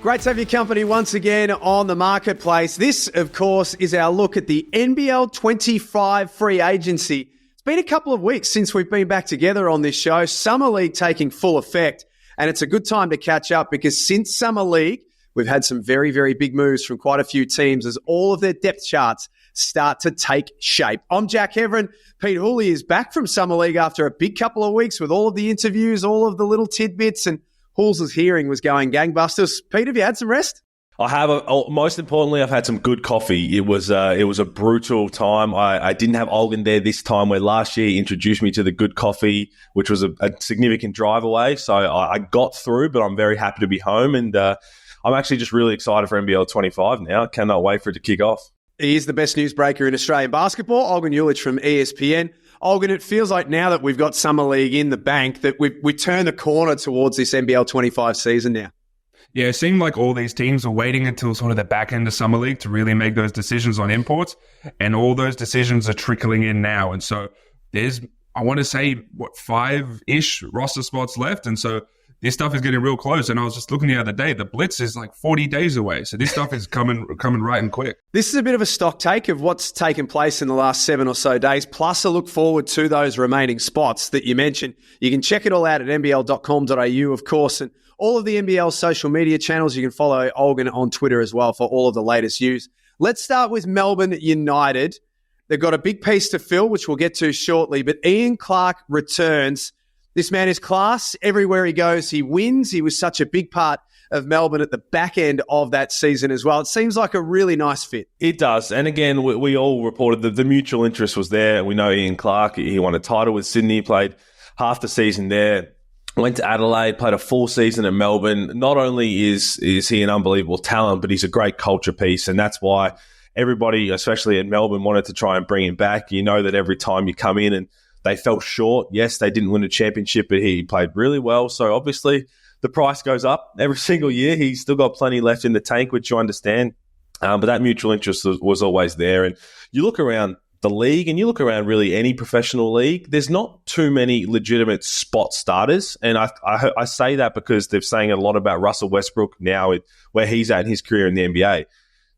Great to have your company once again on the marketplace. This, of course, is our look at the NBL 25 free agency. It's been a couple of weeks since we've been back together on this show. Summer League taking full effect, and it's a good time to catch up because since Summer League, we've had some very, very big moves from quite a few teams as all of their depth charts start to take shape. I'm Jack Heverin. Peterhully is back from Summer League after a big couple of weeks with all of the interviews, all of the little tidbits, and Halls' hearing was going gangbusters. Pete, have you had some rest? I have. Most importantly, I've had some good coffee. It was a brutal time. I didn't have Olgun there this time, where last year he introduced me to the good coffee, which was a significant drive away. So I got through, but I'm very happy to be home. And I'm actually just really excited for NBL 25 now. I cannot wait for it to kick off. He is the best newsbreaker in Australian basketball, Olgun Uluc from ESPN. Olgun, it feels like now that we've got Summer League in the bank that we turn the corner towards this NBL 25 season now. Yeah, it seemed like all these teams were waiting until sort of the back end of Summer League to really make those decisions on imports, and all those decisions are trickling in now. And so there's, I want to say, 5-ish roster spots left, and so this stuff is getting real close. And I was just looking the other day, the Blitz is like 40 days away. So this stuff is coming right and quick. This is a bit of a stock take of what's taken place in the last 7 or so days, plus a look forward to those remaining spots that you mentioned. You can check it all out at nbl.com.au, of course, and all of the NBL social media channels. You can follow Olgun on Twitter as well for all of the latest news. Let's start with Melbourne United. They've got a big piece to fill, which we'll get to shortly, but Ian Clark returns. This man is class. Everywhere he goes, he wins. He was such a big part of Melbourne at the back end of that season as well. It seems like a really nice fit. It does. And again, we all reported that the mutual interest was there. We know Ian Clark, he won a title with Sydney, played half the season there, went to Adelaide, played a full season at Melbourne. Not only is he an unbelievable talent, but he's a great culture piece. And that's why everybody, especially in Melbourne, wanted to try and bring him back. You know that every time you come in and they fell short. Yes, they didn't win a championship, but he played really well. So obviously the price goes up every single year. He's still got plenty left in the tank, which you understand. But that mutual interest was always there. And you look around the league and you look around really any professional league, there's not too many legitimate spot starters. And I say that because they're saying a lot about Russell Westbrook now, where he's at in his career in the NBA.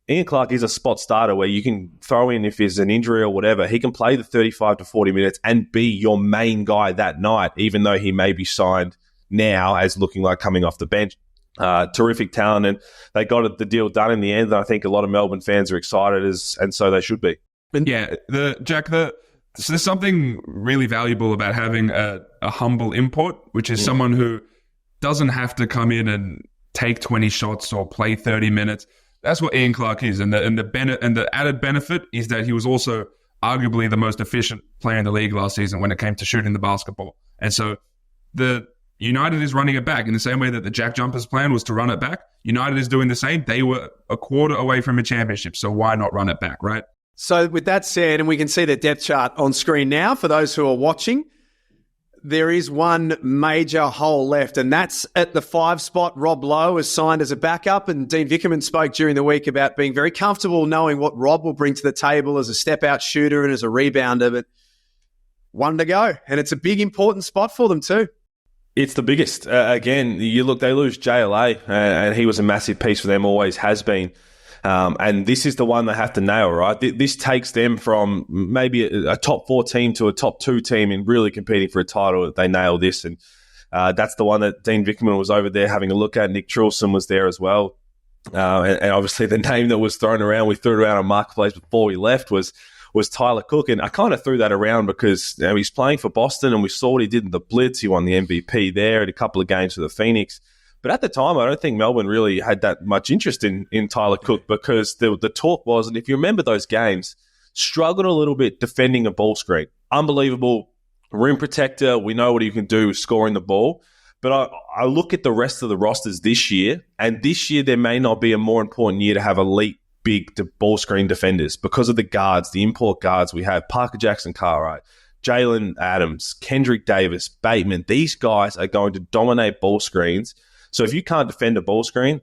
Ian Clark is a spot starter where you can throw in, if there's an injury or whatever, he can play the 35 to 40 minutes and be your main guy that night, even though he may be signed now as looking like coming off the bench. Terrific talent, and they got the deal done in the end. And I think a lot of Melbourne fans are excited, and so they should be. Yeah, Jack, so there's something really valuable about having a humble import, which is someone who doesn't have to come in and take 20 shots or play 30 minutes. That's what Ian Clark is, and the added benefit is that he was also arguably the most efficient player in the league last season when it came to shooting the basketball. And so the United is running it back in the same way that the Jack Jumpers plan was to run it back. United is doing the same. They were a quarter away from a championship, so why not run it back, right? So with that said, and we can see the depth chart on screen now for those who are watching, there is one major hole left, and that's at the 5 spot. Rob Lowe is signed as a backup, and Dean Vickerman spoke during the week about being very comfortable knowing what Rob will bring to the table as a step-out shooter and as a rebounder, but one to go, and it's a big, important spot for them too. It's the biggest. Again, they lose JLA, and he was a massive piece for them, always has been. And this is the one they have to nail, right? This takes them from maybe a top 4 team to a top 2 team in really competing for a title. They nail this. And that's the one that Dean Vickerman was over there having a look at. Nick Trilson was there as well. And obviously the name that was thrown around, we threw it around on Marketplace before we left, was Tyler Cook. And I kind of threw that around because he's playing for Boston and we saw what he did in the Blitz. He won the MVP there at a couple of games for the Phoenix. But at the time, I don't think Melbourne really had that much interest in Tyler Cook because the talk was, and if you remember those games, struggled a little bit defending a ball screen. Unbelievable rim protector. We know what he can do scoring the ball. But I look at the rest of the rosters this year, and this year there may not be a more important year to have elite big ball screen defenders because of the guards, the import guards we have. Parker Jackson-Cartwright, Jalen Adams, Kendrick Davis, Bateman. These guys are going to dominate ball screens. So if you can't defend a ball screen,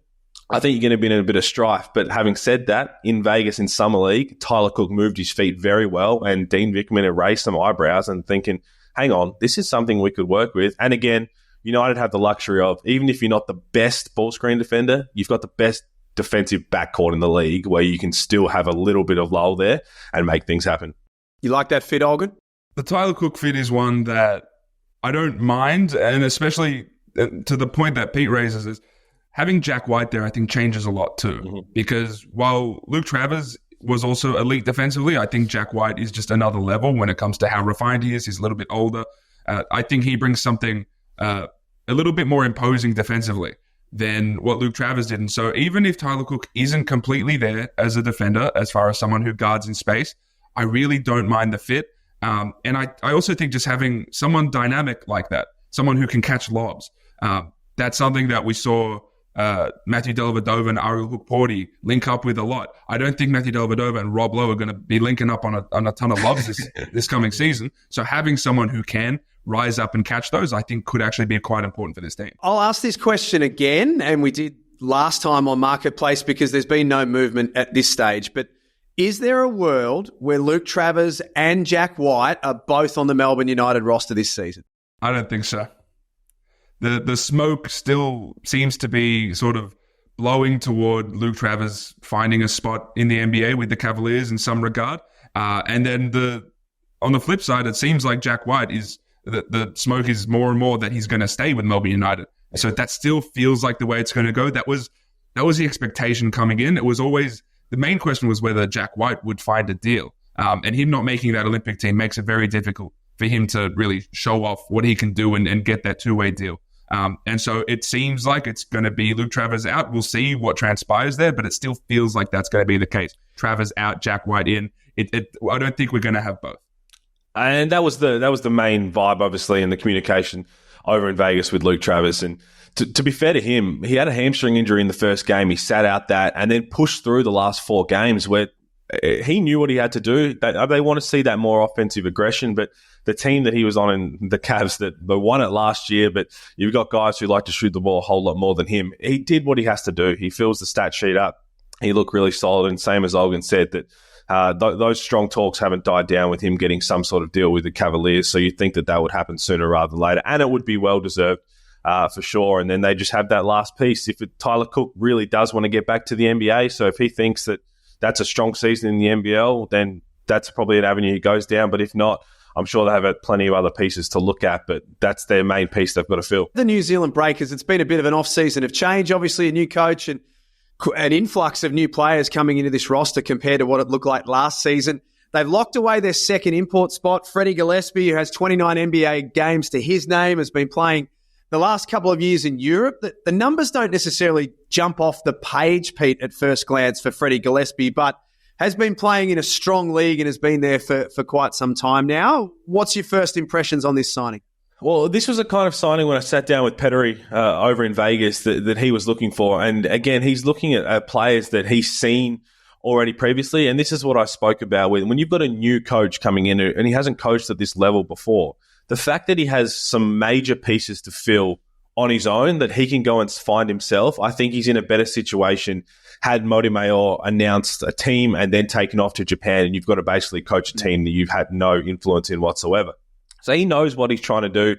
I think you're going to be in a bit of strife. But having said that, in Vegas in Summer League, Tyler Cook moved his feet very well, and Dean Vickerman erased some eyebrows and thinking, hang on, this is something we could work with. And again, United have the luxury of, even if you're not the best ball screen defender, you've got the best defensive backcourt in the league where you can still have a little bit of lull there and make things happen. You like that fit, Olgun? The Tyler Cook fit is one that I don't mind, and especially to the point that Pete raises is having Jack White there, I think, changes a lot too. Because while Luke Travers was also elite defensively, I think Jack White is just another level when it comes to how refined he is. He's a little bit older. I think he brings something a little bit more imposing defensively than what Luke Travers did. And so even if Tyler Cook isn't completely there as a defender, as far as someone who guards in space, I really don't mind the fit. And I also think just having someone dynamic like that, someone who can catch lobs, that's something that we saw Matthew Dellavedova and Ariel Hook-Porty link up with a lot. I don't think Matthew Dellavedova and Rob Lowe are going to be linking up on a ton of lobs this coming season. So having someone who can rise up and catch those, I think could actually be quite important for this team. I'll ask this question again, and we did last time on Marketplace because there's been no movement at this stage. But is there a world where Luke Travers and Jack White are both on the Melbourne United roster this season? I don't think so. The smoke still seems to be sort of blowing toward Luke Travers finding a spot in the NBA with the Cavaliers in some regard. And then on the flip side, it seems like Jack White is the smoke is more and more that he's going to stay with Melbourne United. So that still feels like the way it's going to go. That was the expectation coming in. It was always the main question was whether Jack White would find a deal. And him not making that Olympic team makes it very difficult for him to really show off what he can do and get that two-way deal. And so it seems like it's going to be Luke Travers out. We'll see what transpires there, but it still feels like that's going to be the case. Travers out, Jack White in. I don't think we're going to have both. And that was the main vibe, obviously, in the communication over in Vegas with Luke Travers. And to be fair to him, he had a hamstring injury in the first game. He sat out that and then pushed through the last 4 games where he knew what he had to do. They want to see that more offensive aggression, but the team that he was on in the Cavs that they won it last year, but you've got guys who like to shoot the ball a whole lot more than him. He did what he has to do. He fills the stat sheet up. He looked really solid, and same as Olgun said, that those strong talks haven't died down with him getting some sort of deal with the Cavaliers, so you'd think that would happen sooner rather than later, and it would be well-deserved for sure. And then they just have that last piece. If Tyler Cook really does want to get back to the NBA, so if he thinks that that's a strong season in the NBL, then that's probably an avenue he goes down. But if not, I'm sure they have plenty of other pieces to look at, but that's their main piece they've got to fill. The New Zealand Breakers, it's been a bit of an off-season of change. Obviously, a new coach and an influx of new players coming into this roster compared to what it looked like last season. They've locked away their second import spot. Freddy Gillespie, who has 29 NBA games to his name, has been playing the last couple of years in Europe. The numbers don't necessarily jump off the page, Pete, at first glance for Freddy Gillespie, but has been playing in a strong league and has been there for quite some time now. What's your first impressions on this signing? Well, this was a kind of signing when I sat down with Peterhully over in Vegas that he was looking for. And again, he's looking at players that he's seen already previously. And this is what I spoke about when you've got a new coach coming in and he hasn't coached at this level before. The fact that he has some major pieces to fill on his own that he can go and find himself, I think he's in a better situation had Moti Mayor announced a team and then taken off to Japan, and you've got to basically coach a team that you've had no influence in whatsoever. So he knows what he's trying to do.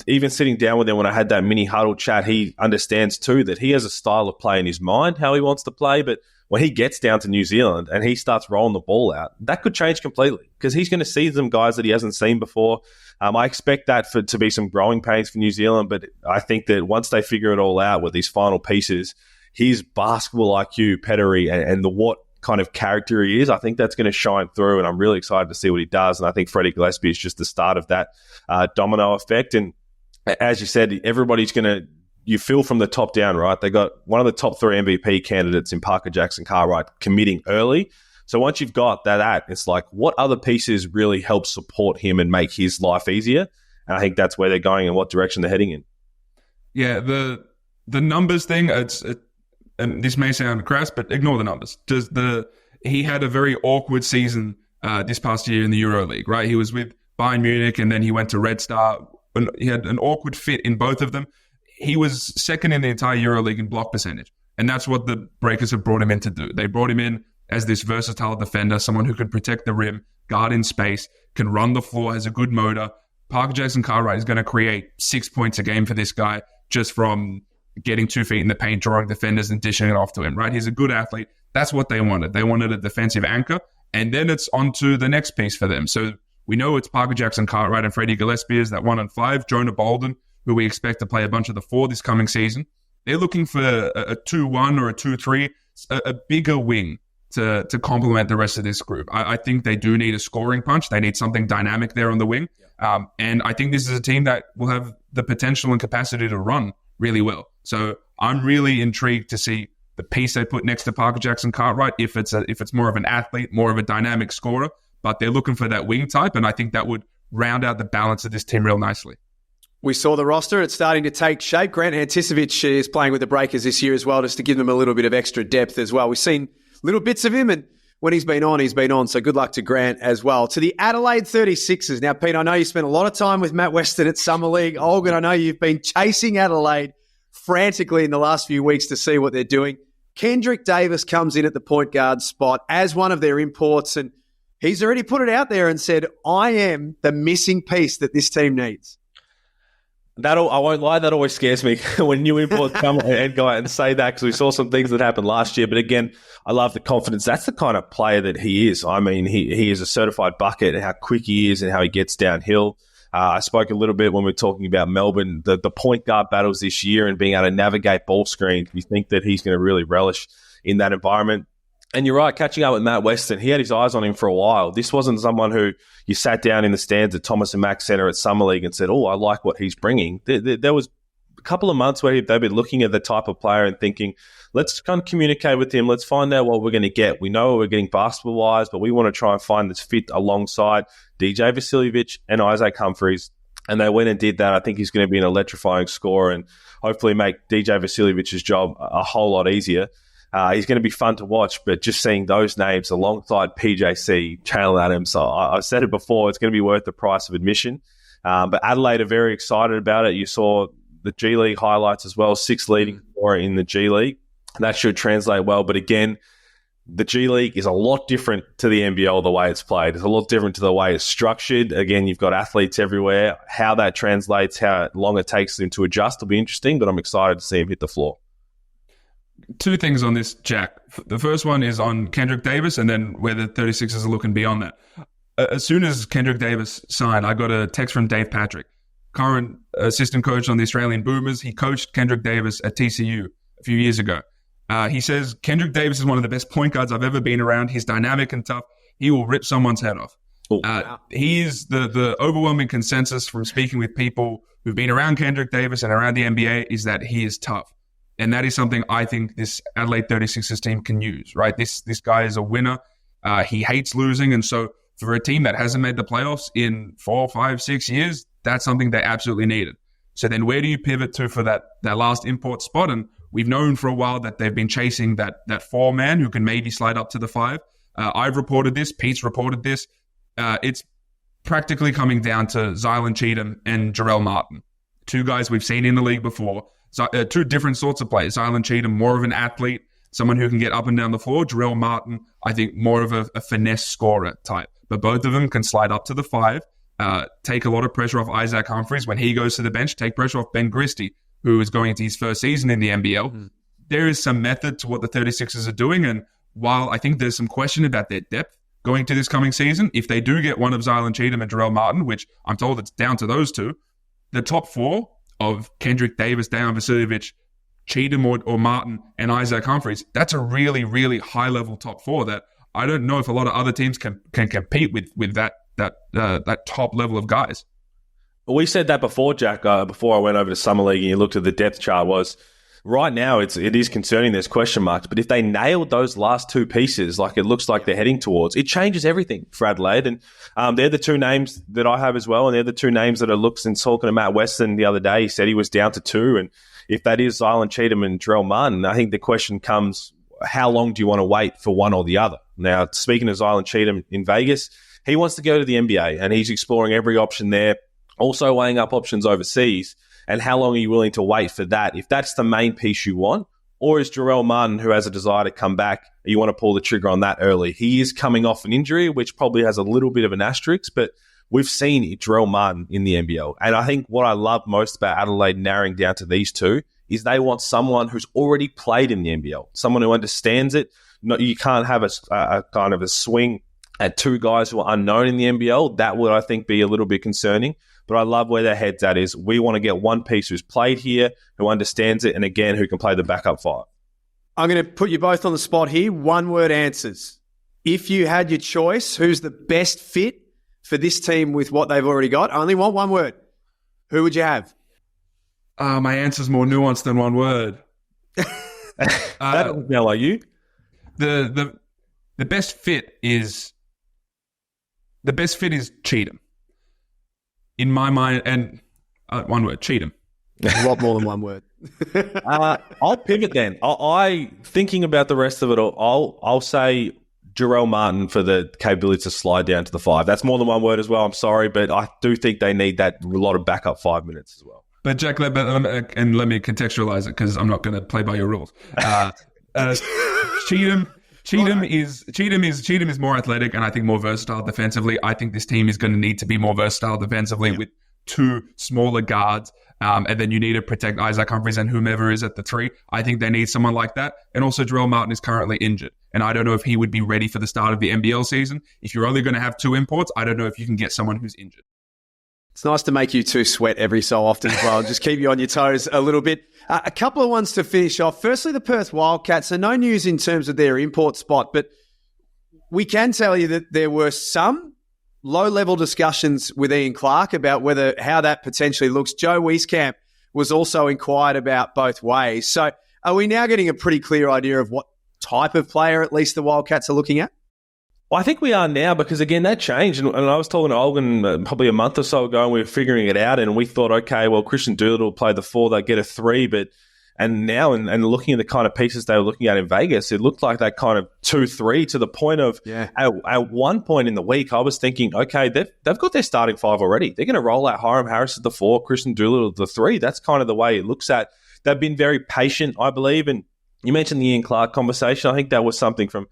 Even sitting down with him when I had that mini huddle chat, he understands too that he has a style of play in his mind, how he wants to play, but when he gets down to New Zealand and he starts rolling the ball out, that could change completely because he's going to see some guys that he hasn't seen before. I expect that to be some growing pains for New Zealand, but I think that once they figure it all out with these final pieces, his basketball IQ, Peterhully, and what kind of character he is, I think that's going to shine through, and I'm really excited to see what he does. And I think Freddy Gillespie is just the start of that domino effect. And as you said, everybody's going to, you feel from the top down, right? They got one of the top 3 MVP candidates in Parker Jackson Cartwright committing early. So once you've got that, it's like, what other pieces really help support him and make his life easier? And I think that's where they're going and what direction they're heading in. Yeah, the numbers thing, and this may sound crass, but ignore the numbers. He had a very awkward season this past year in the EuroLeague, right? He was with Bayern Munich and then he went to Red Star. He had an awkward fit in both of them. He was second in the entire EuroLeague in block percentage. And that's what the Breakers have brought him in to do. They brought him in as this versatile defender, someone who can protect the rim, guard in space, can run the floor, has a good motor, Parker Jackson-Cartwright is going to create 6 points a game for this guy just from getting 2 feet in the paint, drawing defenders and dishing it off to him, right? He's a good athlete. That's what they wanted. They wanted a defensive anchor, and then it's on to the next piece for them. So we know it's Parker Jackson-Cartwright and Freddy Gillespie is that 1 and 5. Jonah Bolden, who we expect to play a bunch of the 4 this coming season. They're looking for a 2-1 or a 2-3, a bigger wing to complement the rest of this group. I think they do need a scoring punch. They need something dynamic there on the wing. And I think this is a team that will have the potential and capacity to run really well. So I'm really intrigued to see the piece they put next to Parker Jackson-Cartwright, if it's more of an athlete, more of a dynamic scorer, but they're looking for that wing type, and I think that would round out the balance of this team real nicely. We saw the roster. It's starting to take shape. Grant Anticevic is playing with the Breakers this year as well, just to give them a little bit of extra depth as well. We've seen little bits of him, and when he's been on. So good luck to Grant as well. To the Adelaide 36ers. Now, Pete, I know you spent a lot of time with Matt Weston at Summer League. Olgun, I know you've been chasing Adelaide frantically in the last few weeks to see what they're doing. Kendrick Davis comes in at the point guard spot as one of their imports, and he's already put it out there and said, I am the missing piece that this team needs. I won't lie, that always scares me when new imports come and go out and say that, because we saw some things that happened last year. But again, I love the confidence. That's the kind of player that he is. I mean, he is a certified bucket, and how quick he is and how he gets downhill. I spoke a little bit when we were talking about Melbourne, the point guard battles this year and being able to navigate ball screens. You think that he's going to really relish in that environment. And you're right, catching up with Matt Weston, he had his eyes on him for a while. This wasn't someone who you sat down in the stands at Thomas and Mack Centre at Summer League and said, oh, I like what he's bringing. There was a couple of months where they've been looking at the type of player and thinking, let's kind of communicate with him. Let's find out what we're going to get. We know what we're getting basketball-wise, but we want to try and find this fit alongside DJ Vasiljevic and Isaac Humphries. And they went and did that. I think he's going to be an electrifying scorer and hopefully make DJ Vasiljevic's job a whole lot easier. He's going to be fun to watch, but just seeing those names alongside PJC, Jalen Adams, I've said it before, it's going to be worth the price of admission. But Adelaide are very excited about it. You saw the G League highlights as well, 6th leading scorer in the G League. That should translate well. But again, the G League is a lot different to the NBL, the way it's played. It's a lot different to the way it's structured. Again, you've got athletes everywhere. How that translates, how long it takes them to adjust will be interesting, but I'm excited to see him hit the floor. 2 things on this, Jack. The first one is on Kendrick Davis, and then where the 36ers are looking beyond that. As soon as Kendrick Davis signed, I got a text from Dave Patrick, current assistant coach on the Australian Boomers. He coached Kendrick Davis at TCU a few years ago. He says, Kendrick Davis is one of the best point guards I've ever been around. He's dynamic and tough. He will rip someone's head off. He is the overwhelming consensus from speaking with people who've been around Kendrick Davis and around the NBA is that he is tough. And that is something I think this Adelaide 36ers team can use, right? This guy is a winner. He hates losing. And so for a team that hasn't made the playoffs in 4, 5, 6 years, that's something they absolutely needed. So then where do you pivot to for that last import spot? And we've known for a while that they've been chasing that 4-man who can maybe slide up to the 5. I've reported this. Pete's reported this. It's practically coming down to Zylan Cheatham and Jarrell Martin, 2 guys we've seen in the league before. So, 2 different sorts of players. Zylan Cheatham, more of an athlete, someone who can get up and down the floor. Jarrell Martin, I think, more of a finesse scorer type. But both of them can slide up to the 5, take a lot of pressure off Isaac Humphries when he goes to the bench, take pressure off Ben Christie, who is going into his first season in the NBL. There is some method to what the 36ers are doing. And while I think there's some question about their depth going to this coming season, if they do get one of Zylan Cheatham and Jarrell Martin, which I'm told it's down to those 2, the top 4 of Kendrick Davis, Dejan Vasiljevic, Cheatham or Martin, and Isaac Humphries, that's a really, really high-level top 4 that I don't know if a lot of other teams can compete with that top level of guys. We said that before, Jack, before I went over to Summer League and you looked at the depth chart, was right now it is concerning, there's question marks, but if they nailed those last 2 pieces like it looks like they're heading towards, it changes everything for Adelaide. And they're the 2 names that I have as well, and they're the 2 names that are looks in talking to Matt Weston the other day. He said he was down to 2, and if that is Zylan Cheatham and Jarrell Martin, I think the question comes, how long do you want to wait for one or the other? Now, speaking of Zylan Cheatham in Vegas, he wants to go to the NBA, and he's exploring every option there, also weighing up options overseas. And how long are you willing to wait for that? If that's the main piece you want, or is Jarrell Martin, who has a desire to come back, you want to pull the trigger on that early? He is coming off an injury, which probably has a little bit of an asterisk, but we've seen Jarrell Martin in the NBL. And I think what I love most about Adelaide narrowing down to these two is they want someone who's already played in the NBL, someone who understands it. No, you can't have a kind of a swing at two guys who are unknown in the NBL. That would, I think, be a little bit concerning. But I love where their head's at is we want to get one piece who's played here, who understands it, and again, who can play the backup five. I'm going to put you both on the spot here. One-word answers. If you had your choice, who's the best fit for this team with what they've already got? I only want one word. Who would you have? My answer's more nuanced than one word. That doesn't sound like you. The best fit is Cheatham. In my mind, and one word, Cheatham. A lot more than one word. I'll pivot then. I thinking about the rest of it all, I'll say Jarrell Martin for the capability to slide down to the 5. That's more than one word as well. I'm sorry, but I do think they need that a lot of backup 5 minutes as well. But Jack, let me contextualize it because I'm not going to play by your rules. Cheatham is more athletic and I think more versatile defensively. I think this team is going to need to be more versatile defensively with two smaller guards. And then you need to protect Isaac Humphries and whomever is at the 3. I think they need someone like that. And also Jarrell Martin is currently injured. And I don't know if he would be ready for the start of the NBL season. If you're only going to have 2 imports, I don't know if you can get someone who's injured. It's nice to make you two sweat every so often as well. Just keep you on your toes a little bit. A couple of ones to finish off. Firstly, the Perth Wildcats. So no news in terms of their import spot, but we can tell you that there were some low-level discussions with Ian Clark about how that potentially looks. Joe Wieskamp was also inquired about both ways. So are we now getting a pretty clear idea of what type of player at least the Wildcats are looking at? Well, I think we are now because, again, that changed. And I was talking to Olgun probably a month or so ago and we were figuring it out and we thought, okay, well, Christian Doolittle will play the 4, they'll get a 3. And now, and looking at the kind of pieces they were looking at in Vegas, it looked like that kind of 2-3 to the point of at one point in the week, I was thinking, okay, they've got their starting 5 already. They're going to roll out Hiram Harris at the 4, Christian Doolittle at the 3. That's kind of the way it looks at. They've been very patient, I believe. And you mentioned the Ian Clark conversation. I think that was something from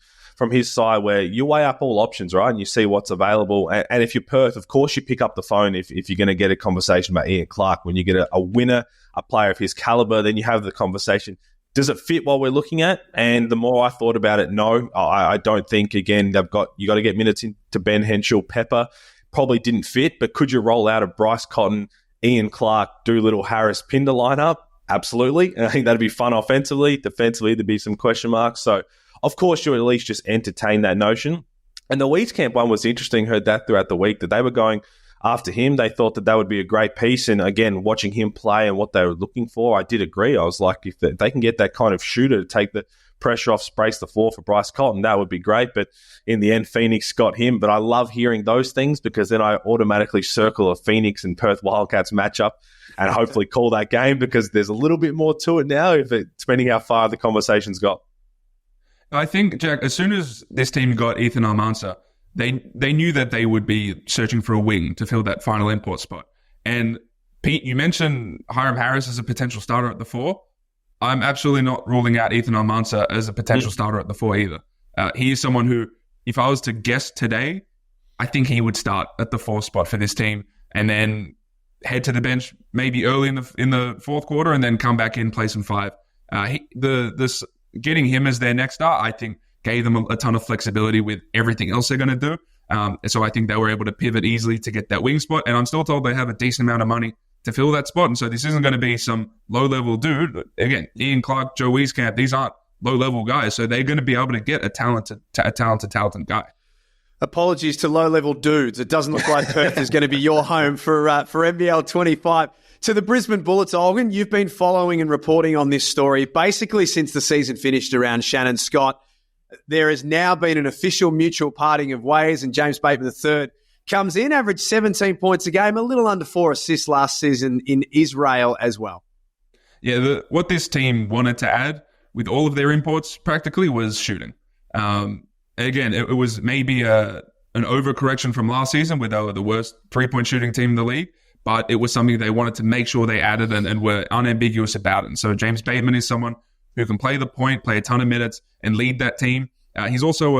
his side where you weigh up all options, right? And you see what's available. And if you're Perth, of course, you pick up the phone if you're going to get a conversation about Ian Clark. When you get a winner, a player of his caliber, then you have the conversation. Does it fit what we're looking at? And the more I thought about it, no, I don't think, again, you got to get minutes into Ben Henschel. Pepper probably didn't fit, but could you roll out a Bryce Cotton, Ian Clark, Doolittle, Harris, Pinder lineup? Absolutely. And I think that'd be fun offensively. Defensively, there'd be some question marks. So, of course, you at least just entertain that notion. And the Wieskamp one was interesting. Heard that throughout the week that they were going after him. They thought that would be a great piece. And again, watching him play and what they were looking for, I did agree. I was like, if they can get that kind of shooter to take the pressure off, brace the 4 for Bryce Cotton, that would be great. But in the end, Phoenix got him. But I love hearing those things because then I automatically circle a Phoenix and Perth Wildcats matchup and hopefully call that game because there's a little bit more to it now, depending how far the conversation's got. I think, Jack, as soon as this team got Ethan Almansa, they knew that they would be searching for a wing to fill that final import spot. And Pete, you mentioned Hiram Harris as a potential starter at the 4. I'm absolutely not ruling out Ethan Almansa as a potential starter at the 4 either. He is someone who, if I was to guess today, I think he would start at the 4 spot for this team and then head to the bench maybe early in the fourth quarter and then come back in, play some 5. Getting him as their next star, I think, gave them a ton of flexibility with everything else they're going to do. So I think they were able to pivot easily to get that wing spot. And I'm still told they have a decent amount of money to fill that spot. And so this isn't going to be some low-level dude. Again, Ian Clark, Joe Wieskamp, these aren't low-level guys. So they're going to be able to get a talented guy. Apologies to low-level dudes. It doesn't look like Perth is going to be your home for NBL 25. To the Brisbane Bullets, Olgun, you've been following and reporting on this story basically since the season finished around Shannon Scott. There has now been an official mutual parting of ways, and James Bateman III comes in, averaged 17 points a game, a little under 4 assists last season in Israel as well. Yeah, what this team wanted to add with all of their imports practically was shooting. Again, it was maybe an overcorrection from last season where they were the worst three-point shooting team in the league, but it was something they wanted to make sure they added and were unambiguous about it. And so James Bateman is someone who can play the point, play a ton of minutes, and lead that team. He's also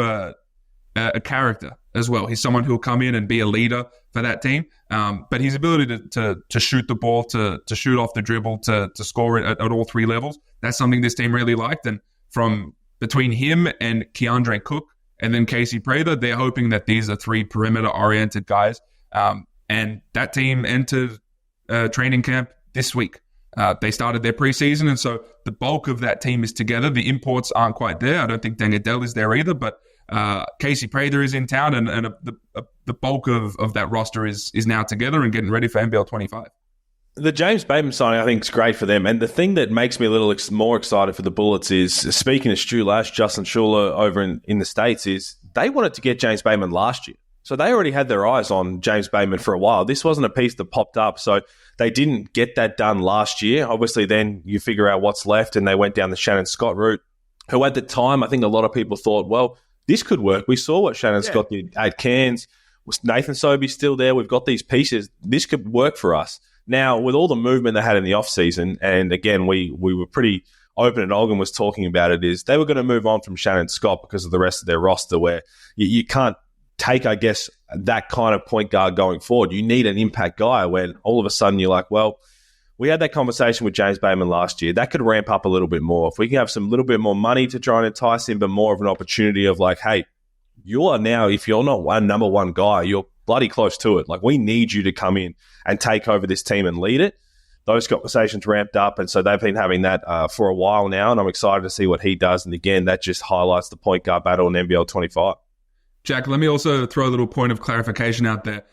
a character. as well. He's someone who'll come in and be a leader for that team. But his ability to shoot the ball, to shoot off the dribble, to score it at all three levels, that's something this team really liked. And from between him and Keandre Cook and then Casey Prather, they're hoping that these are three perimeter-oriented guys. And that team entered training camp this week. They started their preseason, and so the bulk of that team is together. The imports aren't quite there. I don't think Dangadell is there either, but Casey Prather is in town, and the bulk of that roster is now together and getting ready for NBL 25. The James Bateman signing, I think, is great for them. And the thing that makes me a little more excited for the Bullets is, speaking of Stu Lash, Justin Schuller over in the States, is they wanted to get James Bateman last year. So they already had their eyes on James Bateman for a while. This wasn't a piece that popped up. So they didn't get that done last year. Obviously, then you figure out what's left, and they went down the Shannon Scott route, who at the time, I think a lot of people thought, well, this could work. We saw what Shannon Scott did at Cairns. Was Nathan Sobey still there? We've got these pieces. This could work for us. Now, with all the movement they had in the offseason, and again, we were pretty open, and Olgun was talking about it, is they were going to move on from Shannon Scott because of the rest of their roster, where you can't take, I guess, that kind of point guard going forward. You need an impact guy when all of a sudden you're like, well, we had that conversation with James Bateman last year. That could ramp up a little bit more. If we can have some little bit more money to try and entice him, but more of an opportunity of like, hey, you are now, if you're not one number one guy, you're bloody close to it. Like, we need you to come in and take over this team and lead it. Those conversations ramped up, and so they've been having that for a while now, and I'm excited to see what he does. And again, that just highlights the point guard battle in NBL 25. Jack, let me also throw a little point of clarification out there.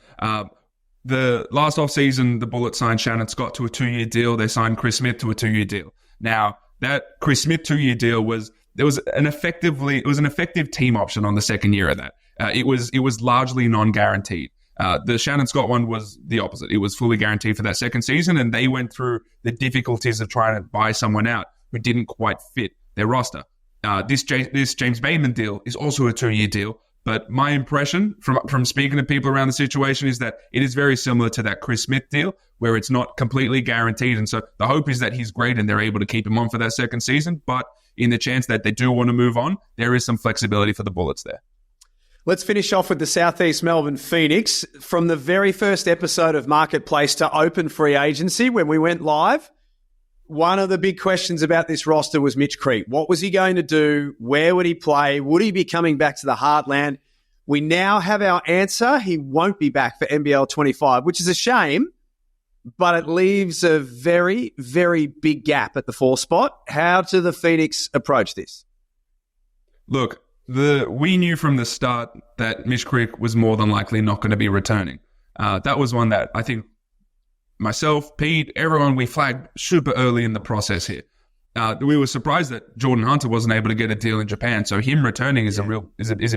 The last offseason, the Bullets signed Shannon Scott to a 2-year deal. They signed Chris Smith to a 2-year deal. Now, that Chris Smith 2-year deal was an effective team option on the second year of that. It was largely non-guaranteed. The Shannon Scott one was the opposite. It was fully guaranteed for that second season, and they went through the difficulties of trying to buy someone out who didn't quite fit their roster. This James Bateman deal is also a 2-year deal. But my impression from speaking to people around the situation is that it is very similar to that Chris Smith deal, where it's not completely guaranteed. And so the hope is that he's great and they're able to keep him on for that second season. But in the chance that they do want to move on, there is some flexibility for the Bullets there. Let's finish off with the Southeast Melbourne Phoenix. From the very first episode of Marketplace to open free agency, when we went live, one of the big questions about this roster was Mitch Creek. What was he going to do? Where would he play? Would he be coming back to the heartland? We now have our answer. He won't be back for NBL 25, which is a shame, but it leaves a very, very big gap at the 4 spot. How do the Phoenix approach this? Look, we knew from the start that Mitch Creek was more than likely not going to be returning. That was one that I think myself, Pete, everyone, we flagged super early in the process here. We were surprised that Jordan Hunter wasn't able to get a deal in Japan, so him returning is a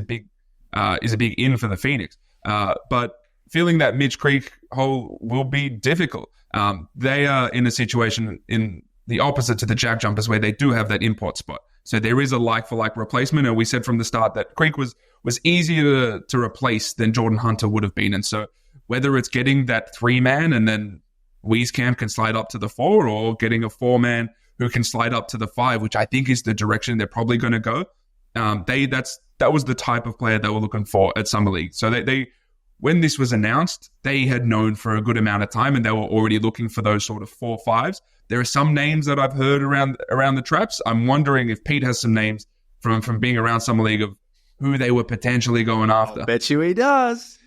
big in for the Phoenix. But feeling that Mitch Creek hole will be difficult. They are in a situation in the opposite to the Jack Jumpers where they do have that import spot. So there is a like-for-like replacement, and we said from the start that Creek was easier to replace than Jordan Hunter would have been. And so whether it's getting that 3-man and then Wieskamp can slide up to the 4, or getting a 4-man who can slide up to the 5, which I think is the direction they're probably going to go. That was the type of player they were looking for at Summer League. So they when this was announced, they had known for a good amount of time, and they were already looking for those sort of 4-5s. There are some names that I've heard around the traps. I'm wondering if Pete has some names from being around Summer League of who they were potentially going after. I bet you he does.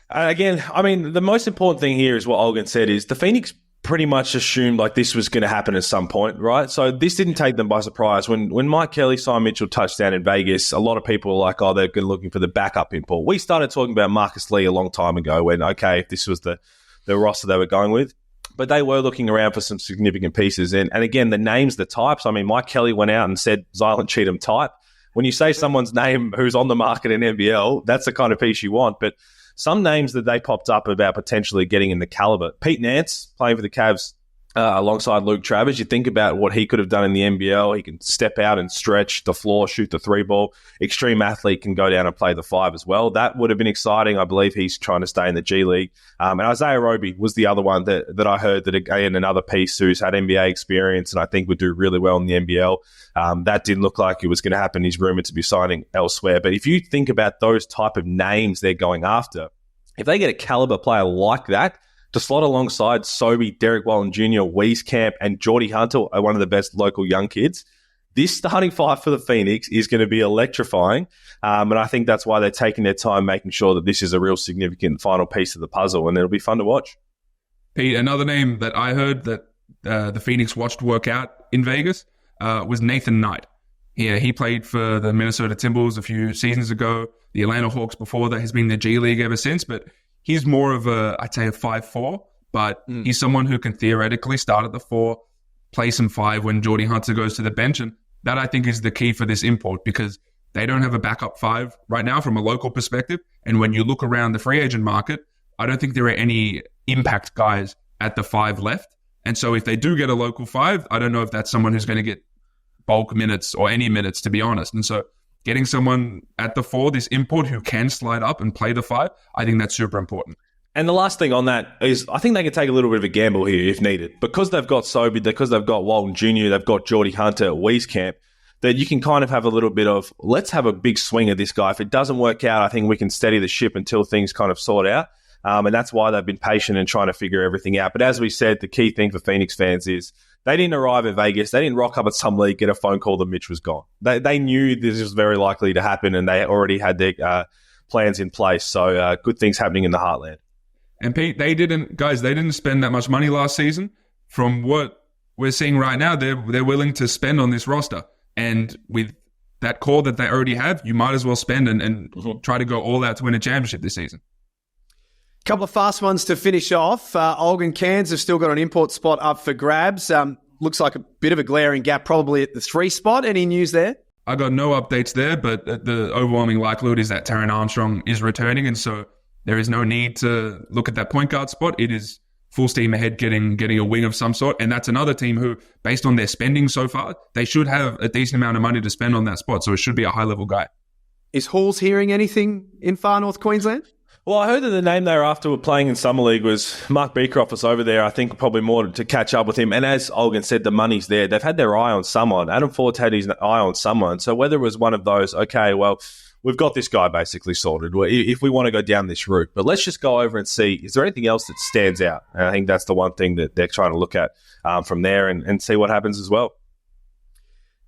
Again, I mean, the most important thing here is what Olgun said, is the Phoenix pretty much assumed like this was going to happen at some point, right? So this didn't take them by surprise. When Mike Kelly signed Mitchell touchdown in Vegas, a lot of people were like, oh, they're looking for the backup import. We started talking about Marcus Lee a long time ago when, okay, if this was the roster they were going with. But they were looking around for some significant pieces. And again, the names, the types, I mean, Mike Kelly went out and said Zylan Cheatham type. When you say someone's name who's on the market in NBL, that's the kind of piece you want. But some names that they popped up about potentially getting in the caliber. Pete Nance, playing for the Cavs alongside Luke Travers. You think about what he could have done in the NBL. He can step out and stretch the floor, shoot the 3-ball. Extreme athlete, can go down and play the 5 as well. That would have been exciting. I believe he's trying to stay in the G League. And Isaiah Roby was the other one that I heard, that again, another piece who's had NBA experience and I think would do really well in the NBL. That didn't look like it was going to happen. He's rumored to be signing elsewhere. But if you think about those type of names they're going after, if they get a caliber player like that to slot alongside Sobey, Derek Walton Jr., Wieskamp, and Geordie Hunter, are one of the best local young kids, this starting 5 for the Phoenix is going to be electrifying. And I think that's why they're taking their time making sure that this is a real significant final piece of the puzzle, and it'll be fun to watch. Pete, another name that I heard that the Phoenix watched work out in Vegas was Nathan Knight. Yeah, he played for the Minnesota Timberwolves a few seasons ago. The Atlanta Hawks before that, has been in the G League ever since, but he's more of I'd say a 5'4", but he's someone who can theoretically start at the 4, play some 5 when Geordie Hunter goes to the bench. And that, I think, is the key for this import, because they don't have a backup 5 right now from a local perspective. And when you look around the free agent market, I don't think there are any impact guys at the 5 left. And so if they do get a local 5, I don't know if that's someone who's going to get bulk minutes or any minutes, to be honest. And so getting someone at the 4, this import who can slide up and play the 5, I think that's super important. And the last thing on that is I think they can take a little bit of a gamble here if needed. Because they've got Sobey, because they've got Walton Jr., they've got Geordie Hunter, Wieskamp, that you can kind of have a little bit of, let's have a big swing at this guy. If it doesn't work out, I think we can steady the ship until things kind of sort out. And that's why they've been patient and trying to figure everything out. But as we said, the key thing for Phoenix fans is they didn't arrive at Vegas. They didn't rock up at some league, get a phone call that Mitch was gone. They knew this was very likely to happen, and they already had their plans in place. So good things happening in the heartland. And Pete, they didn't spend that much money last season. From what we're seeing right now, they're willing to spend on this roster. And with that core that they already have, you might as well spend and try to go all out to win a championship this season. Couple of fast ones to finish off. Olgun Cairns have still got an import spot up for grabs. Looks like a bit of a glaring gap probably at the 3 spot. Any news there? I got no updates there, but the overwhelming likelihood is that Taron Armstrong is returning, and so there is no need to look at that point guard spot. It is full steam ahead getting a wing of some sort, and that's another team who, based on their spending so far, they should have a decent amount of money to spend on that spot, so it should be a high-level guy. Is Halls hearing anything in far north Queensland? Well, I heard that the name they were after were playing in Summer League was Mark Beecroft was over there. I think probably more to catch up with him. And as Olgun said, the money's there. They've had their eye on someone. Adam Ford's had his eye on someone. So whether it was one of those, okay, well, we've got this guy basically sorted if we want to go down this route. But let's just go over and see, is there anything else that stands out? And I think that's the one thing that they're trying to look at from there and see what happens as well.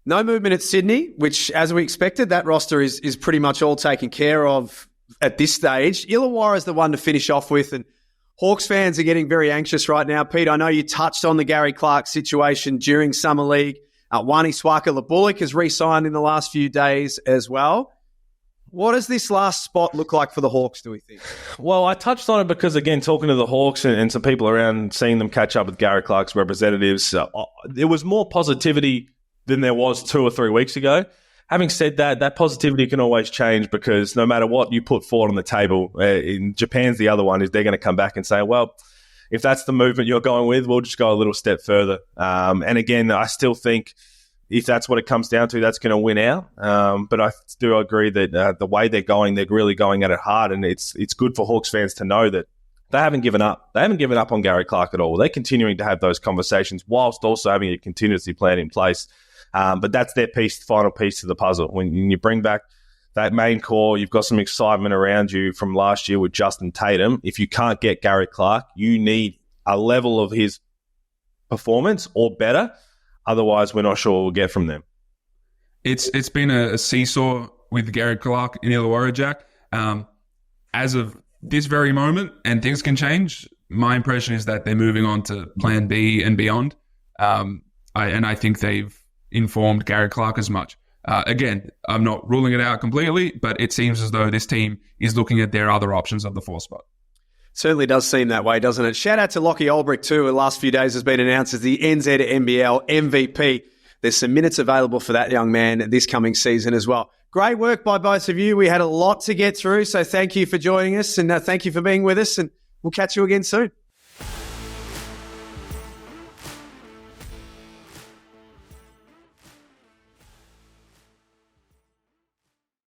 No movement at Sydney, which, as we expected, that roster is pretty much all taken care of at this stage. Illawarra is the one to finish off with, and Hawks fans are getting very anxious right now. Pete, I know you touched on the Gary Clark situation during Summer League. Wani Swaka-Uluc has re-signed in the last few days as well. What does this last spot look like for the Hawks, do we think? Well, I touched on it because, again, talking to the Hawks and some people around, seeing them catch up with Gary Clark's representatives, there was more positivity than there was 2 or 3 weeks ago. Having said that, that positivity can always change, because no matter what you put forward on the table, in Japan's the other one, is they're going to come back and say, well, if that's the movement you're going with, we'll just go a little step further. And again, I still think if that's what it comes down to, that's going to win out. But I do agree that the way they're going, they're really going at it hard. And it's good for Hawks fans to know that they haven't given up. They haven't given up on Gary Clark at all. They're continuing to have those conversations whilst also having a contingency plan in place. But that's their final piece to the puzzle. When you bring back that main core, you've got some excitement around you from last year with Justin Tatum. If you can't get Gary Clark, you need a level of his performance or better. Otherwise, we're not sure what we'll get from them. It's been a seesaw with Gary Clark in Illawarra, Jack. As of this very moment, and things can change, my impression is that they're moving on to Plan B and beyond. I think they've informed Gary Clark as much. Again, I'm not ruling it out completely, but it seems as though this team is looking at their other options of the 4 spot. Certainly does seem that way, doesn't it? Shout out to Lockie Olbrich too. The last few days has been announced as the NZ-NBL MVP. There's some minutes available for that young man this coming season as well. Great work by both of you. We had a lot to get through, so thank you for joining us, and thank you for being with us, and we'll catch you again soon.